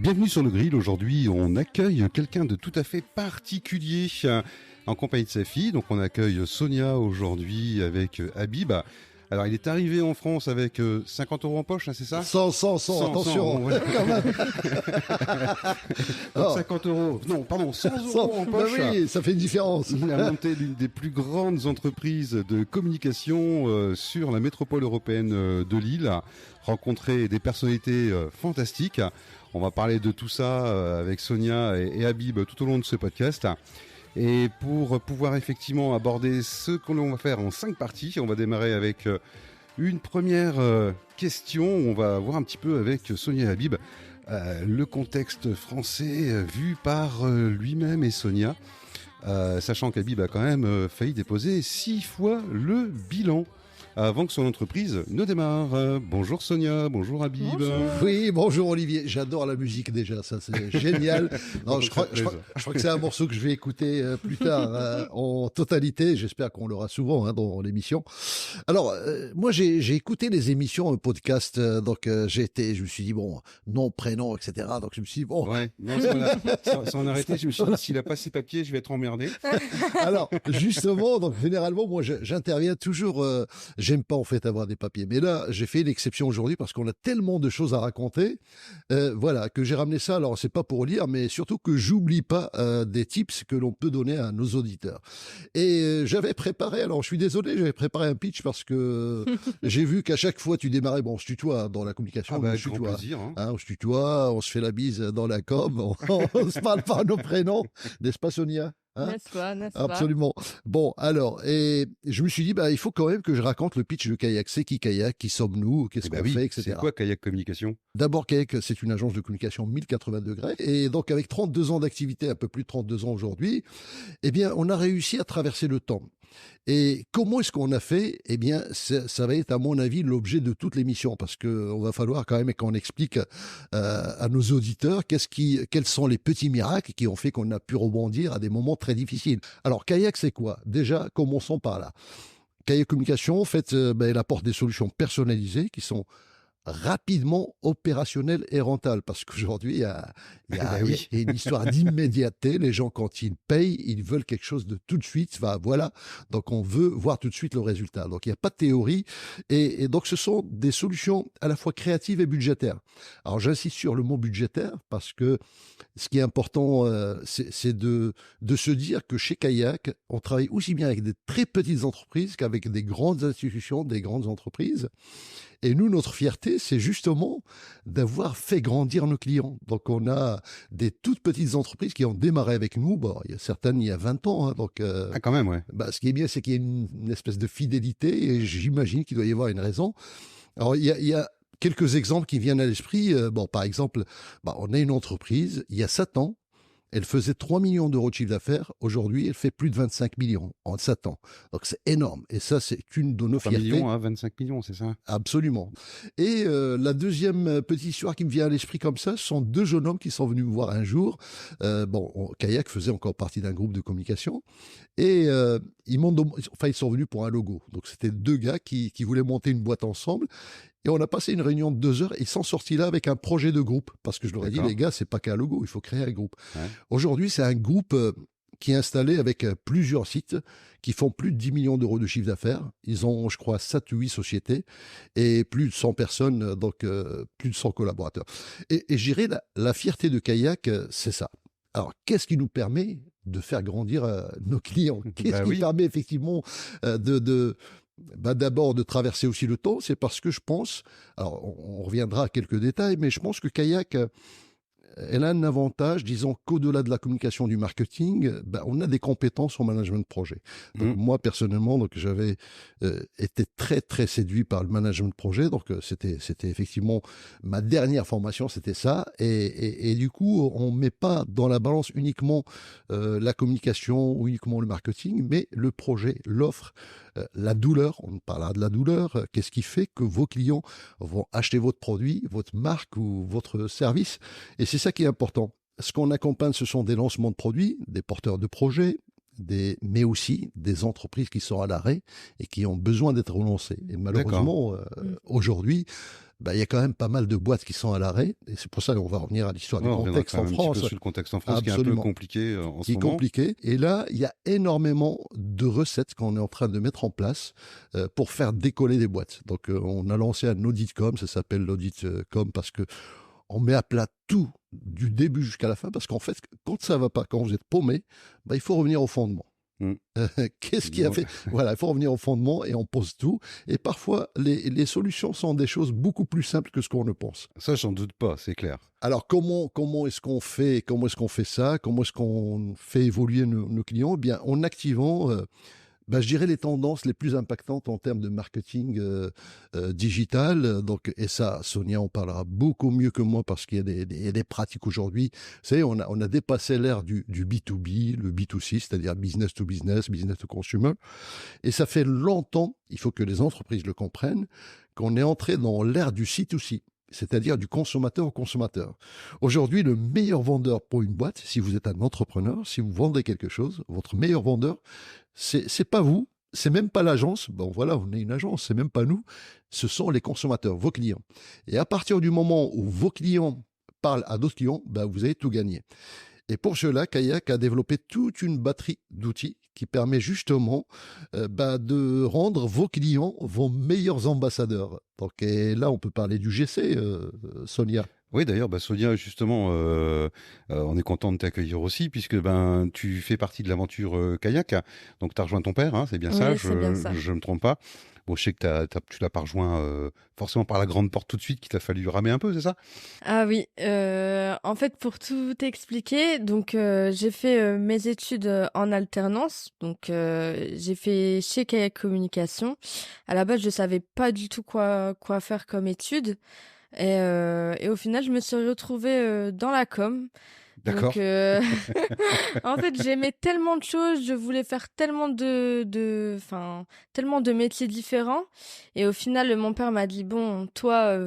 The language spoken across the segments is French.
Bienvenue sur le grill. Aujourd'hui, on accueille quelqu'un de tout à fait particulier en compagnie de sa fille. Donc, on accueille Sonia aujourd'hui avec Habib. Alors, il est arrivé en France avec 50 € en poche, hein, c'est ça ? 100, attention. Voilà. Quand même. Donc, 50 €, non, pardon, 100 € en poche. Bah oui, ça fait une différence. Il a monté l'une des plus grandes entreprises de communication sur la métropole européenne de Lille, rencontré des personnalités fantastiques. On va parler de tout ça avec Sonia et Habib tout au long de ce podcast. Et pour pouvoir effectivement aborder ce que l'on va faire en 5 parties, on va démarrer avec une première question. On va voir un petit peu avec Sonia et Habib le contexte français vu par lui-même et Sonia. Sachant qu'Habib a quand même failli déposer 6 fois le bilan avant que son entreprise ne démarre. Bonjour Sonia, bonjour Habib. Bonjour. Oui, bonjour Olivier. J'adore la musique déjà, ça c'est génial. Non, je crois que c'est un morceau que je vais écouter plus tard en totalité. J'espère qu'on l'aura souvent dans l'émission. Alors, moi j'ai écouté les émissions podcast, donc je me suis dit bon, nom, prénom, etc. Donc je me suis dit bon. Ouais, non, ça en a arrêté. Je me suis dit s'il a pas ses papiers, je vais être emmerdé. Alors justement, donc généralement moi j'interviens toujours. J'aime pas en fait avoir des papiers, mais là j'ai fait une exception aujourd'hui parce qu'on a tellement de choses à raconter, voilà, que j'ai ramené ça. Alors c'est pas pour lire, mais surtout que j'oublie pas des tips que l'on peut donner à nos auditeurs. Et j'avais préparé, alors je suis désolé, j'avais préparé un pitch parce que j'ai vu qu'à chaque fois tu démarrais, bon on se tutoie dans la communication, on se tutoie, plaisir, hein. On se tutoie, on se fait la bise dans la com, on se parle par nos prénoms, n'est-ce pas Sonia? Hein, n'est-ce pas. Absolument. Bon, alors, et je me suis dit, il faut quand même que je raconte le pitch de Kayak. C'est qui Kayak? Qui sommes-nous? Qu'est-ce qu'on fait, etc. C'est quoi Kayak Communication? D'abord, Kayak, c'est une agence de communication 1080 degrés. Et donc, avec 32 ans d'activité, un peu plus de 32 ans aujourd'hui, eh bien, on a réussi à traverser le temps. Et comment est-ce qu'on a fait? Eh bien, ça va être, à mon avis, l'objet de toute l'émission, parce que on va falloir quand même qu'on explique à nos auditeurs quels sont les petits miracles qui ont fait qu'on a pu rebondir à des moments très difficiles. Alors, Kayak, c'est quoi? Déjà, commençons par là. Kayak Communication, en fait, elle apporte des solutions personnalisées qui sont rapidement opérationnel et rentable, parce qu'aujourd'hui il y a une histoire d'immédiateté. Les gens, quand ils payent, ils veulent quelque chose de tout de suite. Voilà, donc on veut voir tout de suite le résultat. Donc il n'y a pas de théorie, et donc ce sont des solutions à la fois créatives et budgétaires. Alors j'insiste sur le mot budgétaire parce que ce qui est important, c'est de se dire que chez Kayak, on travaille aussi bien avec des très petites entreprises qu'avec des grandes institutions, des grandes entreprises. Et nous, notre fierté, c'est justement d'avoir fait grandir nos clients. Donc, on a des toutes petites entreprises qui ont démarré avec nous. Bon, il y a certaines il y a 20 ans. Hein, donc, quand même, ouais. Ce qui est bien, c'est qu'il y a une espèce de fidélité, et j'imagine qu'il doit y avoir une raison. Alors, il y a quelques exemples qui viennent à l'esprit. Par exemple, on a une entreprise, il y a 7 ans, elle faisait 3 millions d'euros de chiffre d'affaires. Aujourd'hui, elle fait plus de 25 millions en 7 ans. Donc, c'est énorme. Et ça, c'est une de nos fiertés. 3 millions à 25 millions, c'est ça? Absolument. Et la deuxième petite histoire qui me vient à l'esprit comme ça, ce sont 2 jeunes hommes qui sont venus me voir un jour. Kayak faisait encore partie d'un groupe de communication. Et ils sont venus pour un logo. Donc, c'était 2 gars qui voulaient monter une boîte ensemble. Et on a passé une réunion de 2 heures et ils sont sortis là avec un projet de groupe. Parce que je leur ai dit, les gars, c'est pas qu'un logo, il faut créer un groupe. Ouais. Aujourd'hui, c'est un groupe qui est installé avec plusieurs sites qui font plus de 10 millions d'euros de chiffre d'affaires. Ils ont, je crois, 7 ou 8 sociétés et plus de 100 personnes, donc plus de 100 collaborateurs. Et je dirais, la fierté de Kayak, c'est ça. Alors, qu'est-ce qui nous permet de faire grandir nos clients? Qu'est-ce qui permet effectivement d'abord de traverser aussi le temps? C'est parce que je pense, alors on reviendra à quelques détails, mais je pense que Kayak, elle a un avantage, disons qu'au-delà de la communication, du marketing, on a des compétences en management de projet. Donc moi personnellement, donc j'avais été très très séduit par le management de projet. Donc c'était effectivement ma dernière formation, c'était ça. Et du coup, on met pas dans la balance uniquement la communication ou uniquement le marketing, mais le projet, l'offre, la douleur. On parlera de la douleur. Qu'est-ce qui fait que vos clients vont acheter votre produit, votre marque ou votre service? Et c'est ça qui est important. Ce qu'on accompagne, ce sont des lancements de produits, des porteurs de projets, mais aussi des entreprises qui sont à l'arrêt et qui ont besoin d'être relancées. Et malheureusement, aujourd'hui, bah, il y a quand même pas mal de boîtes qui sont à l'arrêt. Et c'est pour ça qu'on va revenir à l'histoire du Ouais, on reviendra contexte quand en même un petit peu France. sur le contexte en France qui est un peu Absolument. compliqué en Qui ce est moment. compliqué. Et là, il y a énormément de recettes qu'on est en train de mettre en place pour faire décoller des boîtes. Donc, on a lancé un audit com, ça s'appelle l'audit com parce que on met à plat tout du début jusqu'à la fin parce qu'en fait, quand ça va pas, quand vous êtes paumé, bah, il faut revenir au fondement. Mm. Qu'est-ce qui a fait? Voilà, il faut revenir au fondement et on pose tout. Et parfois, les solutions sont des choses beaucoup plus simples que ce qu'on ne pense. Ça, j'en doute pas, c'est clair. Alors, comment est-ce qu'on fait, ça? Comment est-ce qu'on fait évoluer nos clients? Eh bien, en activant, bah, je dirais les tendances les plus impactantes en termes de marketing digital. Donc, et ça, Sonia en parlera beaucoup mieux que moi parce qu'il y a des pratiques aujourd'hui. Vous savez, on a dépassé l'ère du B2B, le B2C, c'est-à-dire business to business, business to consumer. Et ça fait longtemps, il faut que les entreprises le comprennent, qu'on est entré dans l'ère du C2C. C'est-à-dire du consommateur au consommateur. Aujourd'hui, le meilleur vendeur pour une boîte, si vous êtes un entrepreneur, si vous vendez quelque chose, votre meilleur vendeur, c'est pas vous, c'est même pas l'agence. Bon, voilà, on est une agence, c'est même pas nous. Ce sont les consommateurs, vos clients. Et à partir du moment où vos clients parlent à d'autres clients, ben, vous avez tout gagné. Et pour cela, Kayak a développé toute une batterie d'outils qui permet justement de rendre vos clients vos meilleurs ambassadeurs. Donc, et là, on peut parler du GC, Sonia. Oui, d'ailleurs, Sonia, justement, on est content de t'accueillir aussi, puisque tu fais partie de l'aventure kayak. Donc, tu as rejoint ton père, hein, c'est bien ça, Oui, c'est bien ça. je me trompe pas. Bon, je sais que tu l'as pas rejoint forcément par la grande porte tout de suite, qu'il t'a fallu ramer un peu, c'est ça? Ah oui, en fait, pour tout expliquer, donc j'ai fait mes études en alternance. Donc j'ai fait chez Kayak Communication. À la base, je savais pas du tout quoi faire comme études. Et au final, je me suis retrouvée dans la com. D'accord. Donc, en fait, j'aimais tellement de choses, je voulais faire tellement tellement de métiers différents. Et au final, mon père m'a dit, bon, toi,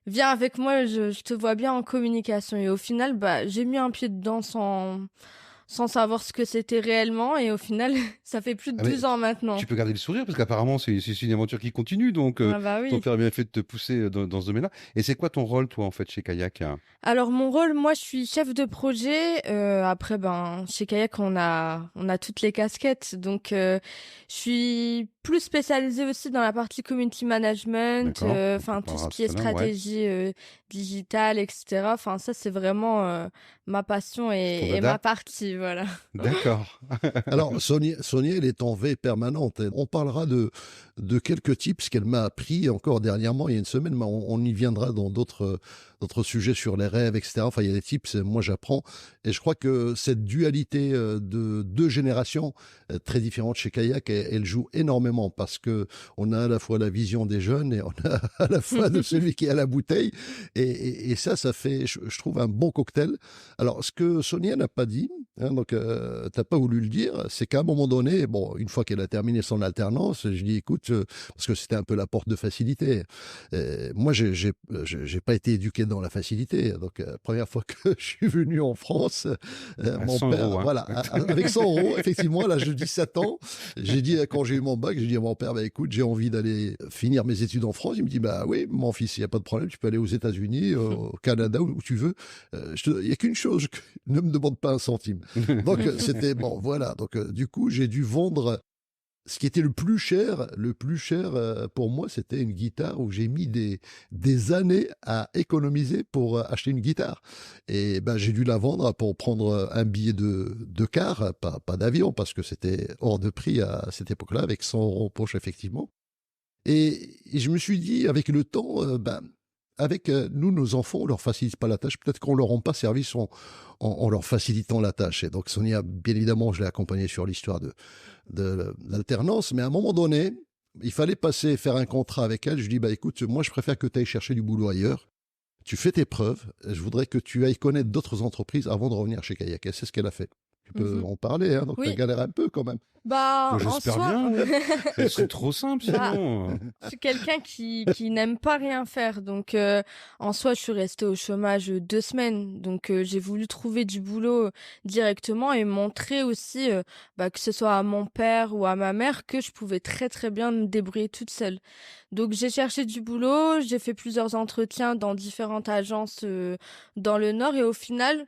viens avec moi, je te vois bien en communication. Et au final, j'ai mis un pied dedans sans savoir ce que c'était réellement. Et au final, ça fait plus de Ah, mais 12 ans maintenant. tu peux garder le sourire parce qu'apparemment c'est une aventure qui continue, donc Ah bah oui. ton père a bien fait de te pousser dans ce domaine-là. Et c'est quoi ton rôle, toi, en fait, chez Kayak? Alors mon rôle, moi je suis chef de projet. Après, chez Kayak on a toutes les casquettes, donc je suis plus spécialisée aussi dans la partie community management, D'accord. tout ce Ah, qui est tout à l'heure, ouais. stratégie digitale, etc. Enfin ça c'est vraiment ma passion C'est ton et dada. ma partie, voilà. D'accord. Alors, Sonia, elle est en veille permanente. On parlera de quelques tips qu'elle m'a appris encore dernièrement, il y a une semaine, mais on y viendra dans d'autres sujets sur les rêves, etc. Enfin, il y a des tips, moi j'apprends. Et je crois que cette dualité de deux générations très différentes chez Kayak, elle joue énormément parce que on a à la fois la vision des jeunes et on a à la fois de celui qui est à la bouteille. Et ça fait, je trouve, un bon cocktail. Alors, ce que Sonia n'a pas dit, hein, donc t'as pas voulu le dire, c'est qu'à un moment donné, bon, une fois qu'elle a terminé son alternance, je dis écoute, parce que c'était un peu la porte de facilité. Moi, j'ai pas été éduqué dans la facilité. Donc, la première fois que je suis venu en France, mon 100 père, euros, hein. voilà, avec 100 euros, effectivement, à l'âge de 17 ans, j'ai dit, quand j'ai eu mon bac, j'ai dit à mon père, écoute, j'ai envie d'aller finir mes études en France. Il me dit, oui, mon fils, il n'y a pas de problème, tu peux aller aux États-Unis, au Canada, où tu veux. Il n'y a qu'une chose, ne me demande pas un centime. Donc, c'était bon, voilà. Donc, du coup, j'ai dû vendre. Ce qui était le plus cher pour moi, c'était une guitare où j'ai mis des années à économiser pour acheter une guitare. Et j'ai dû la vendre pour prendre un billet de car, pas d'avion, parce que c'était hors de prix à cette époque-là, avec 100 euros en poche, effectivement. Et je me suis dit, avec le temps, avec nous, nos enfants, on leur facilite pas la tâche. Peut-être qu'on leur rend pas service en leur facilitant la tâche. Et donc, Sonia, bien évidemment, je l'ai accompagnée sur l'histoire de l'alternance. Mais à un moment donné, il fallait faire un contrat avec elle. Je lui dis, écoute, moi, je préfère que tu ailles chercher du boulot ailleurs. Tu fais tes preuves. Je voudrais que tu ailles connaître d'autres entreprises avant de revenir chez Kayak. Et c'est ce qu'elle a fait. Tu peux Mhm. en parler, hein, donc tu as Oui, galéré un peu quand même. bah, en J'espère soi, bien. Ce serait trop simple bah, sinon. je suis quelqu'un qui n'aime pas rien faire. Donc, en soi, je suis restée au chômage 2 semaines. Donc, j'ai voulu trouver du boulot directement et montrer aussi, bah, que ce soit à mon père ou à ma mère, que je pouvais très, très bien me débrouiller toute seule. Donc, j'ai cherché du boulot, j'ai fait plusieurs entretiens dans différentes agences, dans le Nord et au final,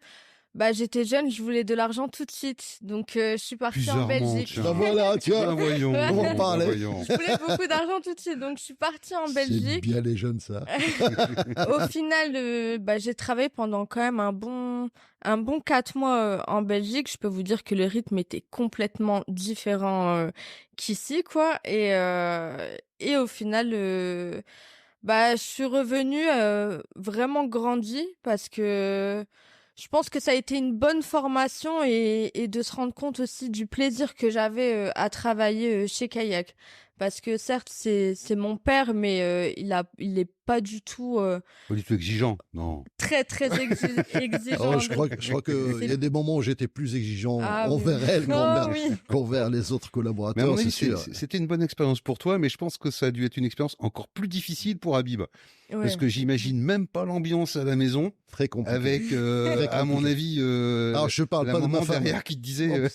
bah, j'étais jeune, je voulais de l'argent tout de suite. Donc, je suis partie en Bizarrement, Belgique. Ben tiens. voilà, tu vois, Ben voyons, Ouais. on en ben parlait. voyons. Je voulais beaucoup d'argent tout de suite, donc je suis partie en C'est bien Belgique. les jeunes, ça. Au final, bah, j'ai travaillé pendant quand même un bon 4 mois en Belgique. Je peux vous dire que le rythme était complètement différent qu'ici, quoi. Et au final, bah, je suis revenue vraiment grandie parce que je pense que ça a été une bonne formation et de se rendre compte aussi du plaisir que j'avais à travailler chez Kayak. Parce que certes, c'est mon père, mais il est pas du tout Pas du tout exigeant, non. très, très Ah ouais, exigeant. je crois qu'il y a des moments où j'étais plus exigeant Ah oui. envers elle Oh oui. qu'envers les autres Mais à mon collaborateurs, c'est avis, sûr. c'était une bonne expérience pour toi, mais je pense que ça a dû être une expérience encore plus difficile pour Habib. Parce Ouais. que j'imagine même pas l'ambiance à la maison, Très compliqué. avec, Très à mon compliqué. avis, Alors, je parle la pas de ma maman femme. derrière qui te disait... Bon,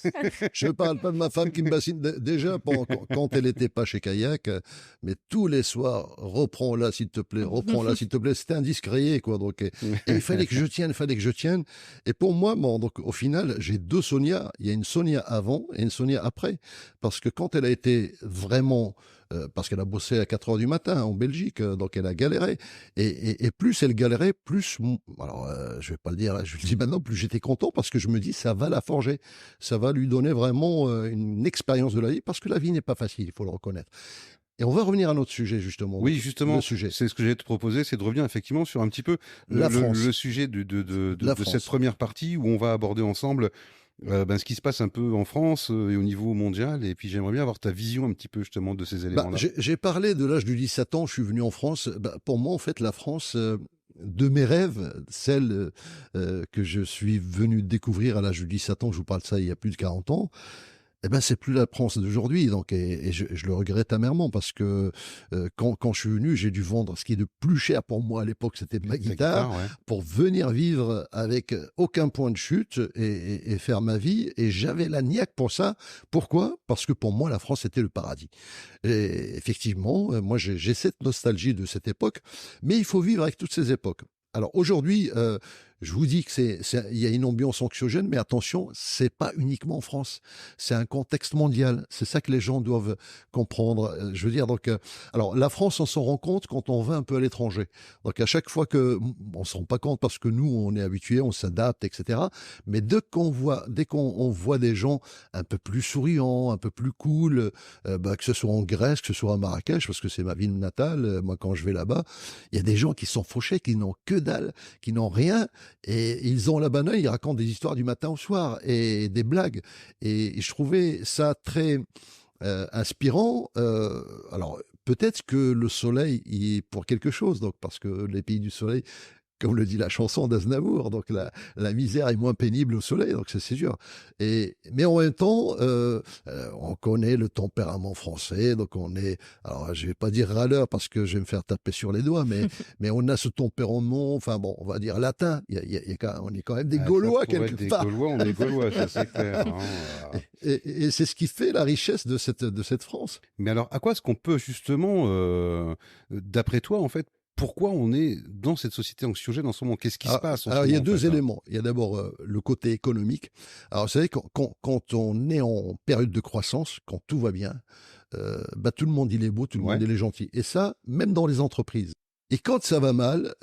je parle pas de ma femme qui me bassine déjà quand elle n'était pas chez Kayak, mais tous les soirs, reprends-la s'il te plaît, reprends-la s'il te plaît. C'était un disque rayé, quoi. Donc, et il fallait que je tienne, il fallait que je tienne. Et pour moi, bon, donc, au final, j'ai deux Sonia. Il y a une Sonia avant et une Sonia après. Parce que quand elle a été vraiment, parce qu'elle a bossé à 4 heures du matin en Belgique, donc elle a galéré. Et plus elle galérait, plus, alors, je vais pas le dire, je le dis maintenant, plus j'étais content parce que je me dis, ça va la forger. Ça va lui donner vraiment une expérience de la vie parce que la vie n'est pas facile, il faut le reconnaître. Et on va revenir à notre sujet, justement. Oui, Donc, justement, le sujet. c'est ce que j'allais te proposer, c'est de revenir effectivement sur un petit peu La France. le sujet de La cette France. première partie où on va aborder ensemble ce qui se passe un peu en France et au niveau mondial. Et puis j'aimerais bien avoir ta vision un petit peu justement de ces éléments-là. J'ai parlé de l'âge de 17 ans, je suis venu en France. Pour moi, en fait, la France, de mes rêves, celle que je suis venu découvrir à l'âge de 17 ans, je vous parle de ça il y a plus de 40 ans, eh ben, c'est plus la France d'aujourd'hui. Donc, et je le regrette amèrement parce que quand je suis venu, j'ai dû vendre ce qui est de plus cher pour moi à l'époque, c'était ma Ta guitare, ouais. pour venir vivre avec aucun point de chute et faire ma vie. Et j'avais la niaque pour ça. Pourquoi? Parce que pour moi, la France était le paradis. Et effectivement, moi, j'ai cette nostalgie de cette époque, mais il faut vivre avec toutes ces époques. Alors aujourd'hui, je vous dis que il y a une ambiance anxiogène, mais attention, c'est pas uniquement en France. C'est un contexte mondial. C'est ça que les gens doivent comprendre. Je veux dire, donc, alors la France, on s'en rend compte quand on va un peu à l'étranger. Donc à chaque fois on se rend pas compte parce que nous, on est habitués, on s'adapte, etc. Mais dès qu'on voit des gens un peu plus souriants, un peu plus cool, que ce soit en Grèce, que ce soit à Marrakech, parce que c'est ma ville natale. Moi, quand je vais là-bas, il y a des gens qui sont fauchés, qui n'ont que dalle, qui n'ont rien. Et ils ont la banane, ils racontent des histoires du matin au soir et des blagues. Et je trouvais ça très inspirant. Alors, peut-être que le soleil y est pour quelque chose, donc parce que les pays du soleil, comme le dit la chanson d'Aznavour, donc la misère est moins pénible au soleil, donc c'est sûr. Mais en même temps, on connaît le tempérament français, donc on est, alors je vais pas dire râleur parce que je vais me faire taper sur les doigts, mais on a ce tempérament, enfin bon, on va dire latin. On est quand même des Gaulois quelque part. Des Gaulois, on est Gaulois, ça c'est clair. Hein. Et c'est ce qui fait la richesse de cette France. Mais alors, à quoi est-ce qu'on peut justement, d'après toi, en fait, pourquoi on est dans cette société anxiogène en ce moment? Qu'est-ce qui se passe en ce Alors, il y a moment, deux en fait, hein éléments. Il y a d'abord le côté économique. Alors, vous savez, quand on est en période de croissance, quand tout va bien, tout le monde il est beau, tout le monde il est gentil. Et ça, même dans les entreprises. Et quand ça va mal,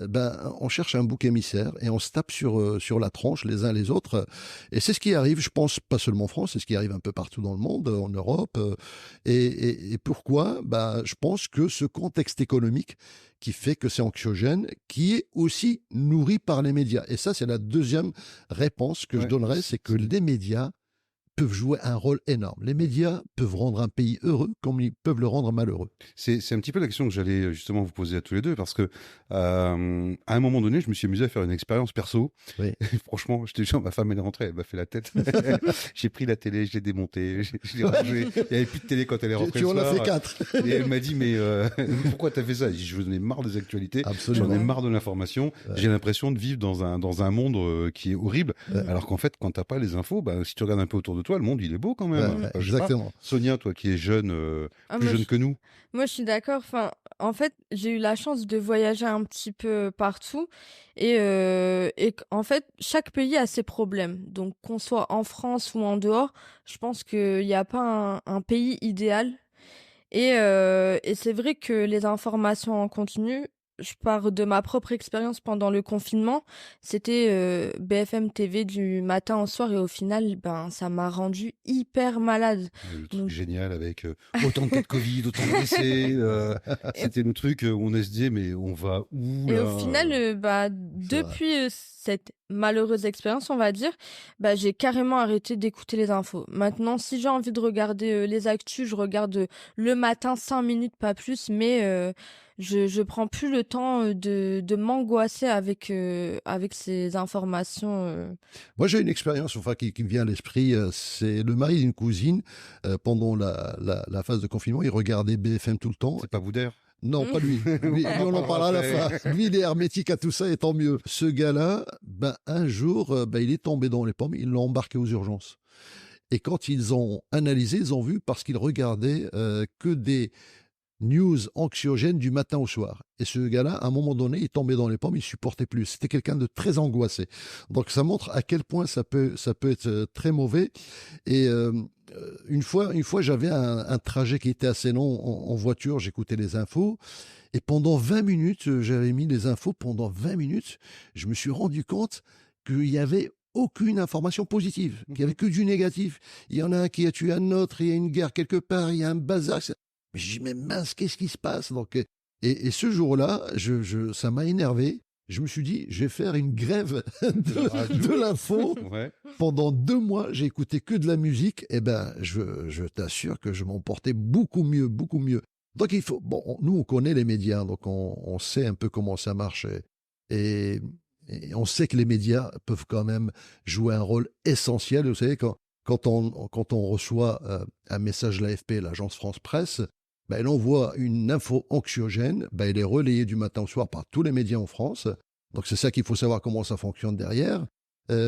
on cherche un bouc émissaire et on se tape sur la tronche les uns les autres. Et c'est ce qui arrive, je pense, pas seulement en France, c'est ce qui arrive un peu partout dans le monde, en Europe. Et pourquoi? Je pense que ce contexte économique qui fait que c'est anxiogène, qui est aussi nourri par les médias. Et ça, c'est la deuxième réponse que je donnerais, c'est que les médias peuvent jouer un rôle énorme. Les médias peuvent rendre un pays heureux comme ils peuvent le rendre malheureux. C'est un petit peu la question que j'allais justement vous poser à tous les deux, parce que à un moment donné, je me suis amusé à faire une expérience perso. Oui. Et franchement, je te jure, ma femme elle est rentrée, elle m'a fait la tête. J'ai pris la télé, je l'ai démontée, je l'ai rangée. Il n'y avait plus de télé quand elle est rentrée. Tu le en as soir. fait 4. Et elle m'a dit, mais pourquoi t'as fait ça? Je j'en ai marre des actualités, Absolument. j'en ai marre de l'information. Ouais. J'ai l'impression de vivre dans un monde qui est horrible. Ouais. Alors qu'en fait, quand t'as pas les infos, bah, si tu regardes un peu autour de toi, le monde il est beau quand même. Ouais, Enfin, je sais pas. exactement. Sonia, toi qui es jeune, Ah, plus moi, jeune que nous. moi, je suis d'accord. Enfin, en fait, j'ai eu la chance de voyager un petit peu partout en fait, chaque pays a ses problèmes. Donc, qu'on soit en France ou en dehors, je pense qu'il n'y a pas un pays idéal. Et c'est vrai que les informations en continu, je pars de ma propre expérience pendant le confinement, c'était BFM TV du matin au soir et au final, ben, ça m'a rendu hyper malade. Le truc Donc, génial avec autant de cas de Covid, autant de décès. et, C'était le truc où on se dit, mais on va où et là? au final, bah, C'est vrai. depuis cette malheureuse expérience, on va dire, bah, j'ai carrément arrêté d'écouter les infos. Maintenant, si j'ai envie de regarder les actus, je regarde le matin 5 minutes, pas plus, mais je prends plus le temps de m'angoisser avec ces informations. Moi, j'ai une expérience enfin, qui me vient à l'esprit. C'est le mari d'une cousine. Pendant la phase de confinement, il regardait BFM tout le temps. C'est pas Boudère. Non, pas lui. Lui, on en parlera à la fin. Lui, il est hermétique à tout ça, et tant mieux. Ce gars-là, ben, un jour, ben, il est tombé dans les pommes. Ils l'ont embarqué aux urgences. Et quand ils ont analysé, ils ont vu, parce qu'il regardait que des news anxiogènes du matin au soir. Et ce gars-là, à un moment donné, il est tombé dans les pommes, il supportait plus. C'était quelqu'un de très angoissé. Donc ça montre à quel point ça peut être très mauvais. Et une fois, j'avais un trajet qui était assez long en voiture, j'écoutais les infos. Et pendant 20 minutes, j'avais mis les infos pendant 20 minutes. Je me suis rendu compte qu'il y avait aucune information positive, qu'il n'y avait que du négatif. Il y en a un qui a tué un autre, il y a une guerre quelque part, il y a un bazar. Mais je dis, mais mince, qu'est-ce qui se passe? Donc, et ce jour-là, ça m'a énervé. Je me suis dit, je vais faire une grève de l'info. Ouais. Pendant 2 mois, j'ai écouté que de la musique. Eh ben, je t'assure que je m'en portais beaucoup mieux, beaucoup mieux. Donc, il faut, bon, nous, on connaît les médias, donc on sait un peu comment ça marche. Et, et on sait que les médias peuvent quand même jouer un rôle essentiel. Vous savez, quand on reçoit un message de l'AFP, l'agence France Presse, ben, elle envoie une info anxiogène, ben, elle est relayée du matin au soir par tous les médias en France. Donc c'est ça qu'il faut savoir comment ça fonctionne derrière.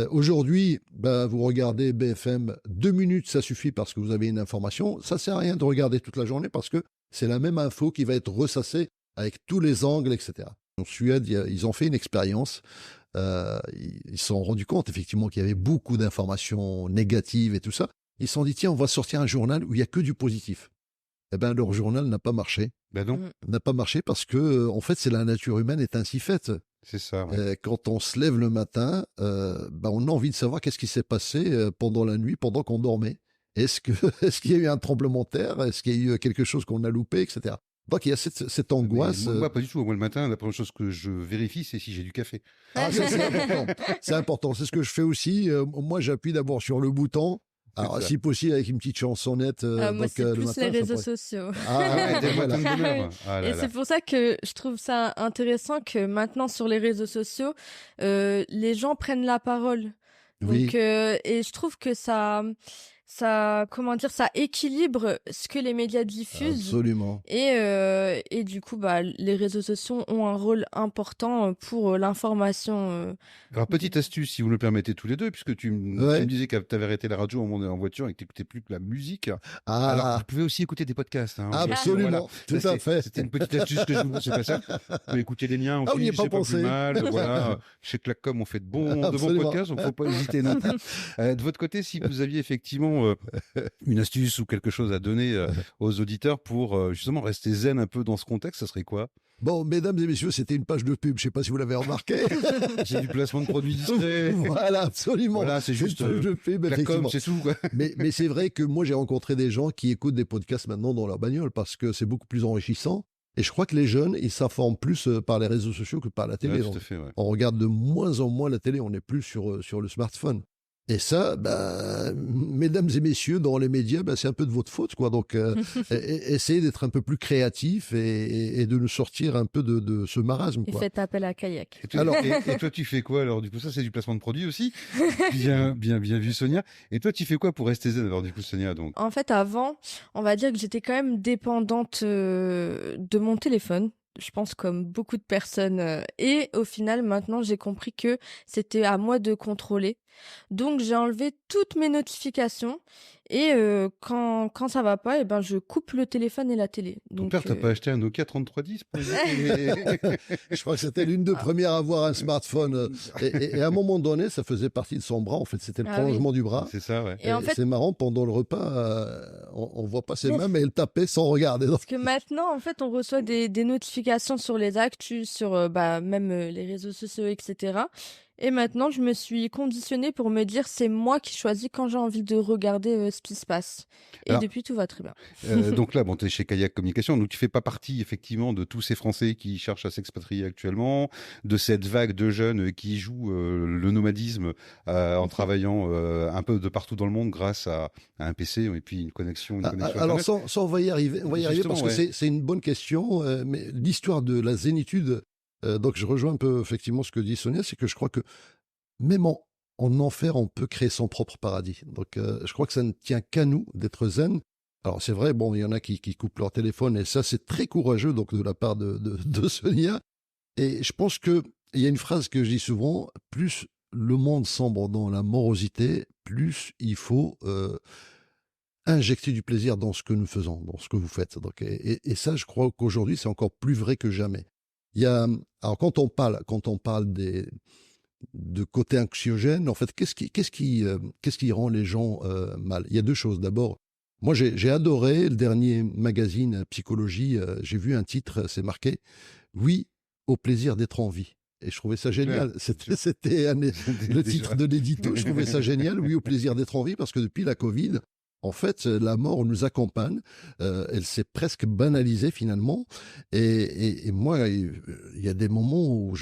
Aujourd'hui, ben, vous regardez BFM, 2 minutes, ça suffit parce que vous avez une information. Ça sert à rien de regarder toute la journée parce que c'est la même info qui va être ressassée avec tous les angles, etc. En Suède, ils ont fait une expérience. Ils se sont rendus compte effectivement qu'il y avait beaucoup d'informations négatives et tout ça. Ils se sont dit, tiens, on va sortir un journal où il n'y a que du positif. Eh bien, leur journal n'a pas marché. Ben non, N'a pas marché parce que, en fait, c'est la nature humaine est ainsi faite. c'est ça. Ouais. Quand on se lève le matin, ben, on a envie de savoir qu'est-ce qui s'est passé pendant la nuit, pendant qu'on dormait. Est-ce qu'il y a eu un tremblement de terre? Est-ce qu'il y a eu quelque chose qu'on a loupé, etc. Donc, il y a cette angoisse. Mais moi, pas du tout. Moi, le matin, la première chose que je vérifie, c'est si j'ai du café. Ah, ça, c'est important. C'est important. C'est ce que je fais aussi. Moi, j'appuie d'abord sur le bouton. Alors, si possible, avec une petite chansonnette. Moi, donc, c'est le plus matin, les ça réseaux pourrait- sociaux. Ah, Des voilà. matins de bonheur. Ah là Et là. c'est pour ça que je trouve ça intéressant que maintenant sur les réseaux sociaux, les gens prennent la parole. Oui. Donc, et je trouve que comment dire, ça équilibre ce que les médias diffusent. Absolument. Et du coup, bah, les réseaux sociaux ont un rôle important pour l'information. Alors, petite astuce, si vous me le permettez tous les deux, puisque tu Ouais. me disais que tu avais arrêté la radio en voiture et que tu n'écoutais plus que la musique. Ah, Alors, vous pouvez aussi écouter des podcasts. Hein. absolument. Voilà. Tout Ça, à fait. C'était une petite astuce que je vous c'est pas ça. Vous pouvez écouter les miens aussi. on n'y est pas c'est pensé. plus mal. Voilà. Chez Clacom, on fait de bons Absolument. podcasts, donc faut pas hésiter. Non. De votre côté, si vous aviez effectivement une astuce ou quelque chose à donner aux auditeurs pour justement rester zen un peu dans ce contexte, ça serait quoi? Bon, mesdames et messieurs, c'était une page de pub. Je ne sais pas si vous l'avez remarqué. J'ai du placement de produits discrets. Voilà, absolument. Voilà, c'est juste une page de pub, La com, effectivement. c'est tout. Quoi. Mais c'est vrai que moi, j'ai rencontré des gens qui écoutent des podcasts maintenant dans leur bagnole parce que c'est beaucoup plus enrichissant. Et je crois que les jeunes, ils s'informent plus par les réseaux sociaux que par la télé. Ouais, tout Donc, à fait. Ouais. on regarde de moins en moins la télé. On n'est plus sur le smartphone. Et ça, mesdames et messieurs, dans les médias, c'est un peu de votre faute, quoi. Donc, essayez d'être un peu plus créatif et de nous sortir un peu de ce marasme, Et quoi. faites appel à Kayak. Et toi, tu fais quoi alors? Du coup, ça, c'est du placement de produit aussi. Bien vu, Sonia. Et toi, tu fais quoi pour rester zen alors, du coup, Sonia, donc? En fait, avant, on va dire que j'étais quand même dépendante de mon téléphone. Je pense comme beaucoup de personnes. Et au final, maintenant, j'ai compris que c'était à moi de contrôler. Donc, j'ai enlevé toutes mes notifications. Et quand ça va pas, je coupe le téléphone et la télé. Ton Donc, père t'a pas acheté un Nokia 3310 pour Je crois que c'était l'une des premières à avoir un smartphone. Et à un moment donné, ça faisait partie de son bras. En fait, c'était le prolongement du bras. C'est ça, ouais. Et en fait, c'est marrant, pendant le repas, on voit pas ses mains, mais elle tapait sans regarder. parce que maintenant, en fait, on reçoit des notifications sur les actus, sur même les réseaux sociaux, etc. Et maintenant, je me suis conditionnée pour me dire, c'est moi qui choisis quand j'ai envie de regarder ce qui se passe. Et Alors, depuis, tout va très bien. donc là, tu es chez Kayak Communication, donc tu fais pas partie effectivement de tous ces Français qui cherchent à s'expatrier actuellement, de cette vague de jeunes qui jouent le nomadisme en travaillant un peu de partout dans le monde grâce à un PC et puis une connexion Alors, Internet. ça, on va y arriver. On va y arriver parce que ouais. c'est une bonne question. Mais l'histoire de la zénitude, donc je rejoins un peu effectivement ce que dit Sonia, c'est que je crois que même en enfer, on peut créer son propre paradis. Donc, je crois que ça ne tient qu'à nous d'être zen. Alors, c'est vrai, bon, il y en a qui coupent leur téléphone, et ça, c'est très courageux, donc, de la part de Sonia. Et je pense que il y a une phrase que je dis souvent, plus le monde sombre dans la morosité, plus il faut injecter du plaisir dans ce que nous faisons, dans ce que vous faites. Donc, et ça, je crois qu'aujourd'hui, c'est encore plus vrai que jamais. Alors, quand on parle de côté anxiogène, en fait, qu'est-ce qui rend les gens mal? Il y a deux choses. D'abord, moi, j'ai adoré le dernier magazine Psychologie. J'ai vu un titre, c'est marqué « Oui, au plaisir d'être en vie ». Et je trouvais ça génial. C'était le titre de l'édito. Je trouvais ça génial. « Oui, au plaisir d'être en vie », parce que depuis la Covid, en fait, la mort nous accompagne. Elle s'est presque banalisée finalement. Et moi, il y a des moments où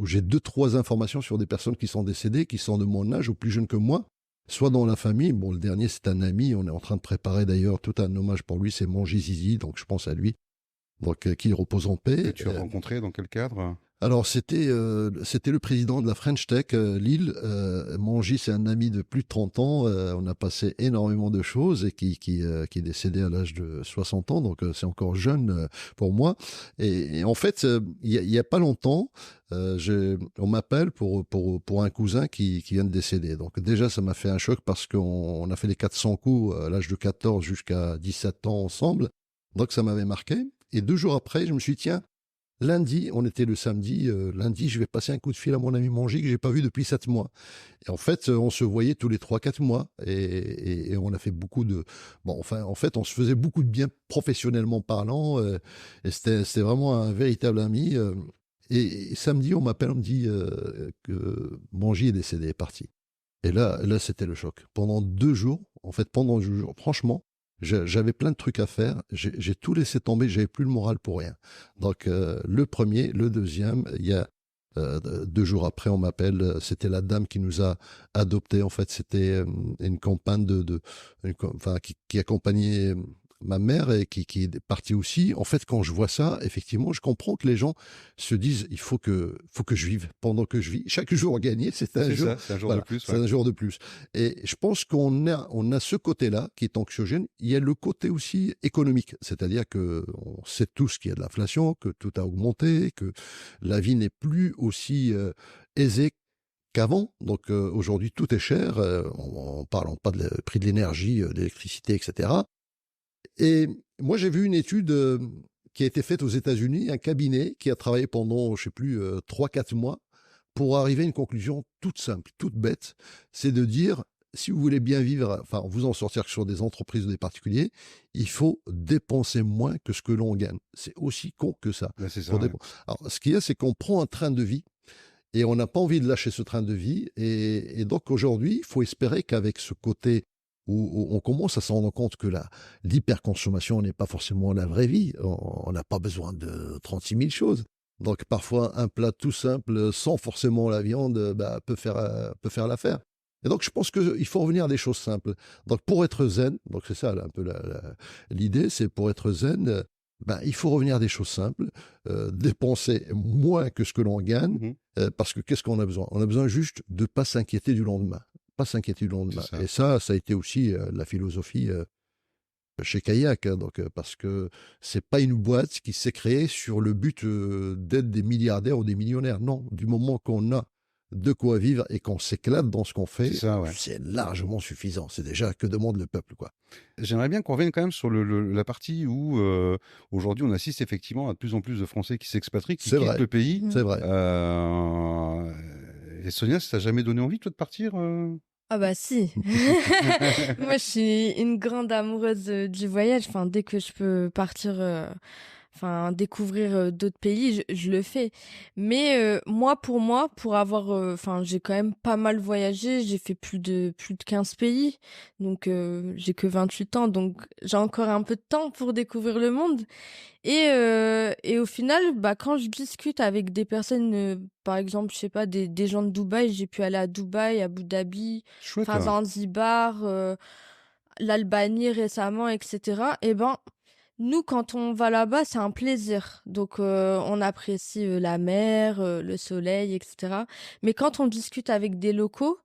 j'ai 2-3 informations sur des personnes qui sont décédées, qui sont de mon âge ou plus jeunes que moi, soit dans la famille. Bon, le dernier, c'est un ami. On est en train de préparer d'ailleurs tout un hommage pour lui. C'est Manji Zizi, donc je pense à lui. Donc, qu'il repose en paix. Que tu as rencontré dans quel cadre? Alors, c'était le président de la French Tech, Lille. Manji, c'est un ami de plus de 30 ans. On a passé énormément de choses et qui est décédé à l'âge de 60 ans. Donc, c'est encore jeune pour moi. Et en fait, il y a pas longtemps, on m'appelle pour un cousin qui vient de décéder. Donc, déjà, ça m'a fait un choc parce qu'on a fait les 400 coups à l'âge de 14 jusqu'à 17 ans ensemble. Donc, ça m'avait marqué. Et 2 jours après, je me suis dit, tiens, lundi, on était le samedi, lundi, je vais passer un coup de fil à mon ami Mangy que j'ai pas vu depuis 7 mois. Et en fait, on se voyait tous les 3-4 mois et on a fait beaucoup de... Bon, enfin, en fait, on se faisait beaucoup de bien professionnellement parlant et c'était vraiment un véritable ami. Et samedi, on m'appelle, on me dit que Mangy est décédé, est parti. Et là, c'était le choc. Pendant 2 jours, en fait, pendant 2 jours, franchement, j'avais plein de trucs à faire. J'ai tout laissé tomber. J'avais plus le moral pour rien. Donc, le premier, le deuxième, il y a 2 jours après, on m'appelle. C'était la dame qui nous a adoptés. En fait, c'était une compagne qui accompagnait ma mère et qui est partie aussi. En fait, quand je vois ça, effectivement, je comprends que les gens se disent il faut que je vive pendant que je vis. Chaque jour gagné, c'est un jour. C'est un jour Voilà, de plus. c'est un jour de plus. Et je pense qu'on a ce côté-là qui est anxiogène. Il y a le côté aussi économique, c'est-à-dire que on sait tous qu'il y a de l'inflation, que tout a augmenté, que la vie n'est plus aussi aisée qu'avant. Donc aujourd'hui, tout est cher. En parlant pas de prix de l'énergie, de l'électricité, etc. Et moi, j'ai vu une étude qui a été faite aux États-Unis, un cabinet qui a travaillé pendant, je sais plus, 3-4 mois pour arriver à une conclusion toute simple, toute bête. C'est de dire, si vous voulez bien vivre, enfin, vous en sortir que sur des entreprises ou des particuliers, il faut dépenser moins que ce que l'on gagne. C'est aussi con que ça. Là, c'est ça, ouais. Alors, ce qu'il y a, c'est qu'on prend un train de vie et on n'a pas envie de lâcher ce train de vie. Et donc, aujourd'hui, il faut espérer qu'avec ce côté où on commence à se rendre compte que l'hyperconsommation n'est pas forcément la vraie vie. On n'a pas besoin de 36 000 choses. Donc parfois, un plat tout simple, sans forcément la viande, peut faire l'affaire. Et donc, je pense qu'il faut revenir à des choses simples. Donc, pour être zen, donc c'est ça là, un peu l'idée, c'est pour être zen, ben, il faut revenir à des choses simples, dépenser moins que ce que l'on gagne, Mhm. parce que qu'est-ce qu'on a besoin? On a besoin juste de ne pas s'inquiéter du lendemain. Pas s'inquiéter du lendemain. C'est ça. Et ça a été aussi la philosophie chez Kayak, hein, donc, parce que c'est pas une boîte qui s'est créée sur le but d'être des milliardaires ou des millionnaires. Non, du moment qu'on a de quoi vivre et qu'on s'éclate dans ce qu'on C'est fait, ça, ouais. c'est largement suffisant. C'est déjà que demande le peuple, quoi. J'aimerais bien qu'on revienne quand même sur la partie où aujourd'hui on assiste effectivement à de plus en plus de Français qui s'expatrient, qui C'est quittent vrai, le pays. c'est vrai. Et Sonia, ça t'a jamais donné envie toi de partir Ah bah si. Moi, je suis une grande amoureuse du voyage. Enfin, dès que je peux partir, enfin, découvrir d'autres pays, je le fais. Mais moi, pour avoir, enfin, j'ai quand même pas mal voyagé. J'ai fait plus de 15 pays. Donc, j'ai que 28 ans. Donc, j'ai encore un peu de temps pour découvrir le monde. Et au final, bah, quand je discute avec des personnes, par exemple, je sais pas, des gens de Dubaï, j'ai pu aller à Dubaï, Abu Dhabi, Chouette. enfin Zanzibar, l'Albanie récemment, etc. Eh ben, nous, quand on va là-bas, c'est un plaisir. Donc, on apprécie la mer, le soleil, etc. Mais quand on discute avec des locaux,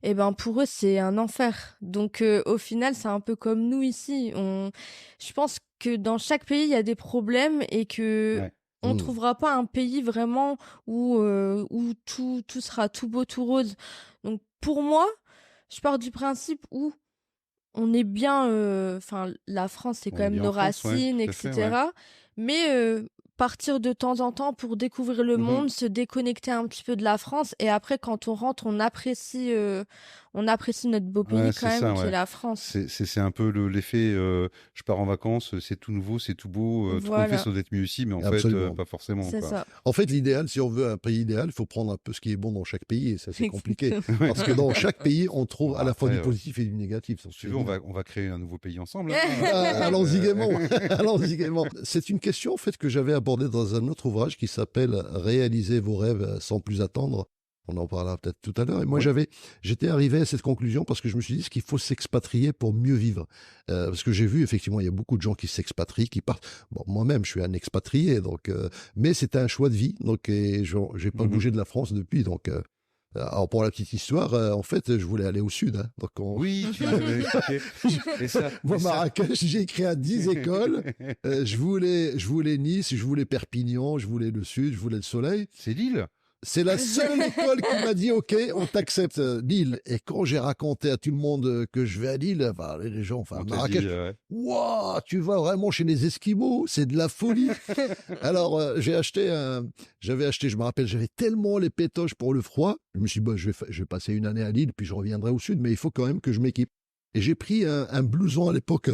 eh ben, pour eux, c'est un enfer. Donc, au final, c'est un peu comme nous ici. Je pense que dans chaque pays, il y a des problèmes et que Ouais. on Hmm. trouvera pas un pays vraiment où tout sera tout beau, tout rose. Donc, pour moi, je pars du principe où on est bien, enfin, la France, c'est On quand est même bien en nos France, ouais, racines, tout à fait, ouais. etc. Mais partir de temps en temps pour découvrir le Mhm. monde, se déconnecter un petit peu de la France. Et après, quand on rentre, on apprécie notre beau Ouais, pays quand c'est même, ça, qui est ouais. la France. C'est un peu l'effet je pars en vacances, c'est tout nouveau, c'est tout beau, tout compte fait Voilà, sur d'être mieux ici, mais en fait, Absolument. pas forcément, c'est quoi. ça. En fait, l'idéal, si on veut un pays idéal, il faut prendre un peu ce qui est bon dans chaque pays, et ça, c'est compliqué. Exactement. Parce que dans chaque pays, on trouve Bon, à la fois après, du positif et du négatif. Donc, si tu c'est veux, évident. on va créer un nouveau pays ensemble. Hein. Allons-y gaiement, allons-y gaiement. C'est une question en fait que j'avais abordée dans un autre ouvrage qui s'appelle Réaliser vos rêves sans plus attendre. On en parlera peut-être tout à l'heure. Et moi, Oui. j'étais arrivé à cette conclusion parce que je me suis dit qu'il faut s'expatrier pour mieux vivre. Parce que j'ai vu effectivement, il y a beaucoup de gens qui s'expatrient, qui partent. Bon, moi-même, je suis un expatrié, donc, mais c'était un choix de vie. Donc, et j'ai pas Mhm. bougé de la France depuis. Donc, alors pour la petite histoire, en fait, je voulais aller au sud, hein. Donc, Oui, tu m'avais expliqué. Et ça, moi, et ça- Marrakech, j'ai écrit à 10 écoles. Je voulais Nice, je voulais Perpignan, je voulais le sud, je voulais le soleil. C'est Lille. C'est la seule école qui m'a dit OK, on t'accepte Lille. Et quand j'ai raconté à tout le monde que je vais à Lille, enfin, les gens, enfin On t'a Marrakech, dit, waouh, tu vas vraiment chez les Esquimaux, c'est de la folie. Alors j'avais acheté, je me rappelle, j'avais tellement les pétoches pour le froid. Je me suis dit, bah, je vais passer une année à Lille, puis je reviendrai au sud, mais il faut quand même que je m'équipe. Et j'ai pris un blouson à l'époque.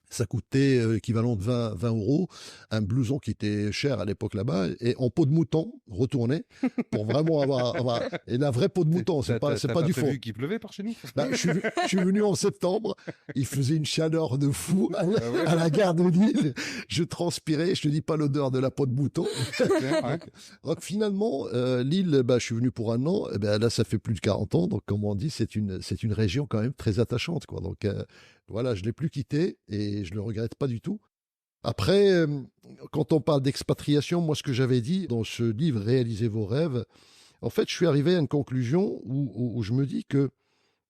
Ça coûtait équivalent de 20 euros, un blouson qui était cher à l'époque là-bas, et en peau de mouton, retourné, pour vraiment avoir et la vraie peau de mouton, c'est pas du fond. prévu qu'il pleuvait par chez nous. Ben, je suis venu en septembre, il faisait une chaleur de fou Ah ouais. à la gare de Lille, je transpirais, je te dis pas l'odeur de la peau de mouton. Ouais. Donc finalement, Lille, bah, je suis venu pour un an. Et ben là, ça fait plus de 40 ans. Donc comme on dit, c'est une région quand même très attachante, quoi. Donc voilà, je l'ai plus quitté et je le regrette pas du tout. Après, quand on parle d'expatriation, moi, ce que j'avais dit dans ce livre, Réalisez vos rêves, en fait, je suis arrivé à une conclusion où je me dis que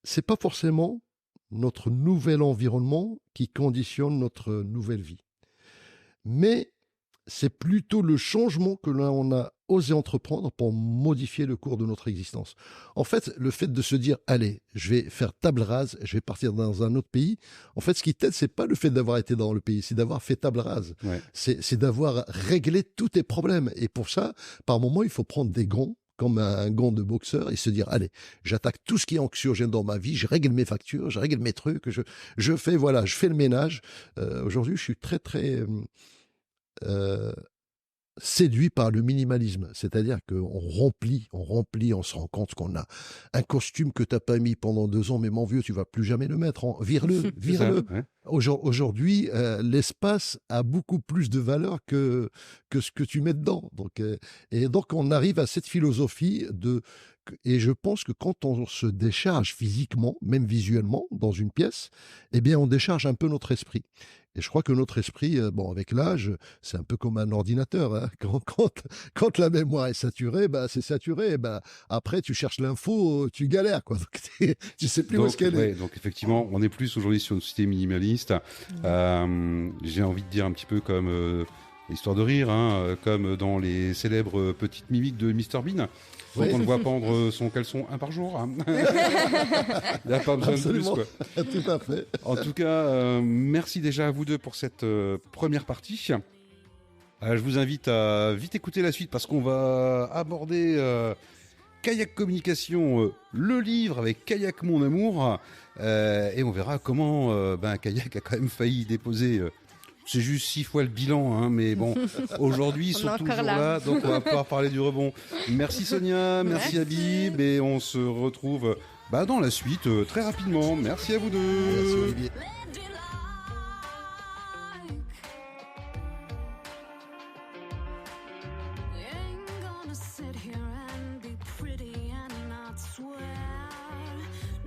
c'est pas forcément notre nouvel environnement qui conditionne notre nouvelle vie, mais c'est plutôt le changement que l'on a osé entreprendre pour modifier le cours de notre existence. En fait, le fait de se dire, allez, je vais faire table rase, je vais partir dans un autre pays, en fait, ce qui t'aide, c'est pas le fait d'avoir été dans le pays, c'est d'avoir fait table rase. Ouais. C'est d'avoir réglé tous tes problèmes. Et pour ça, par moment, il faut prendre des gants, comme un gant de boxeur, et se dire, allez, j'attaque tout ce qui est anxiogène dans ma vie, je règle mes factures, je règle mes trucs, je fais le ménage. Aujourd'hui, je suis très, très euh, séduit par le minimalisme, c'est-à-dire qu'on remplit, on se rend compte qu'on a un costume que t'as pas mis pendant 2 ans, mais mon vieux, tu vas plus jamais le mettre, vire-le, C'est ça, vire-le. ouais. Aujourd'hui, l'espace a beaucoup plus de valeur que ce que tu mets dedans. Donc, et donc, on arrive à cette philosophie de Et je pense que quand on se décharge physiquement, même visuellement, dans une pièce, eh bien, on décharge un peu notre esprit. Et je crois que notre esprit, bon, avec l'âge, c'est un peu comme un ordinateur, hein. Quand la mémoire est saturée, bah, c'est saturé. Bah, après, tu cherches l'info, tu galères, quoi. Donc, tu sais plus où est-ce qu'elle est. Donc effectivement, on est plus aujourd'hui sur une société minimaliste. J'ai envie de dire un petit peu comme histoire de rire, hein, comme dans les célèbres petites mimiques de Mr Bean. Donc on le voit pendre son caleçon un par jour. Hein. Il n'y a pas besoin Absolument. de plus, quoi. Tout à fait. En tout cas, merci déjà à vous deux pour cette première partie. Je vous invite à vite écouter la suite parce qu'on va aborder Kayak Communication, le livre avec Kayak Mon Amour. Et on verra comment Kayak a quand même failli déposer... c'est juste 6 fois le bilan, hein, mais bon, aujourd'hui ils sont toujours là, donc on va pouvoir parler du rebond. Merci Sonia, merci Habib, et on se retrouve dans la suite très rapidement. Merci à vous deux. Merci Olivier.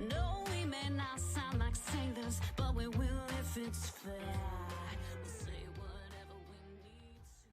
No, we may not sound like sailors, but we will if it's fair.